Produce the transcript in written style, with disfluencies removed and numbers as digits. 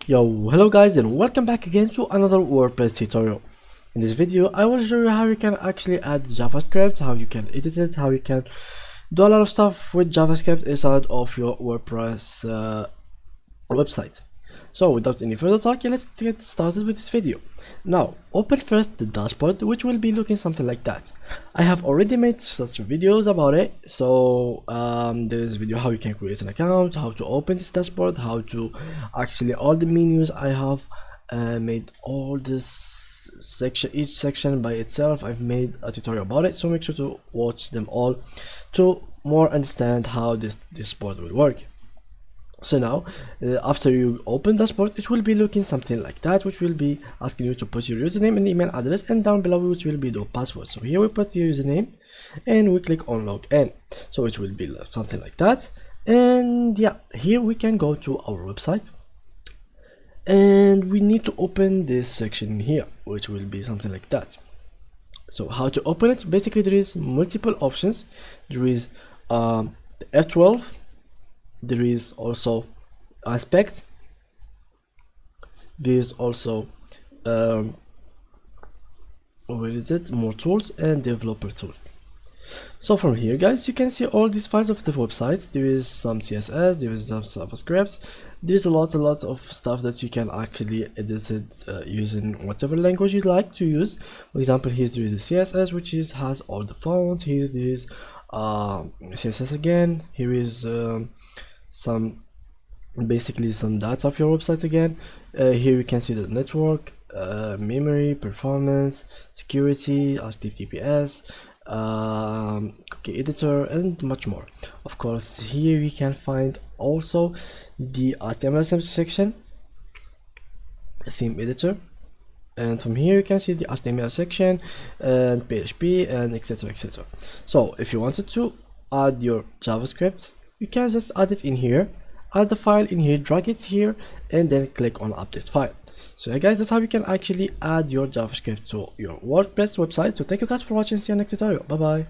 Yo, hello guys and welcome back again to another WordPress tutorial. In this video I will show you how you can actually add JavaScript, how you can edit it, how you can do a lot of stuff with JavaScript inside of your WordPress website. So without any further talk, let's get started with this video. Now open first the dashboard, which will be looking something like that. I have already made such videos about it, so there is a video how you can create an account, how to open this dashboard, how to actually all the menus. I have made all this section, each section by itself. I've made a tutorial about it, so make sure to watch them all to more understand how this dashboard will work. So now after you open dashboard, it will be looking something like that, which will be asking you to put your username and email address, and down below which will be the password. So here we put your username and we click on login, so it will be something like that. And yeah, here we can go to our website and we need to open this section here, which will be something like that. So how to open it? Basically there is multiple options. There is the F12, there is also aspect, there is also where is it, more tools, and developer tools. So from here guys, you can see all these files of the website. There is some CSS, there is some JavaScript, there's a lot of stuff that you can actually edit it using whatever language you'd like to use. For example, here there is the CSS, which has all the fonts. Here there is CSS again. Here is basically some data of your website again. Here you can see the network, memory, performance, security, HTTPS, cookie editor, and much more. Of course, here we can find also the HTML section, theme editor, and from here you can see the HTML section and PHP and etc. So if you wanted to add your JavaScript, you can just add it in here, add the file in here, drag it here, and then click on update file. So yeah guys, that's how you can actually add your JavaScript to your WordPress website. So thank you guys for watching. See you next tutorial. Bye bye.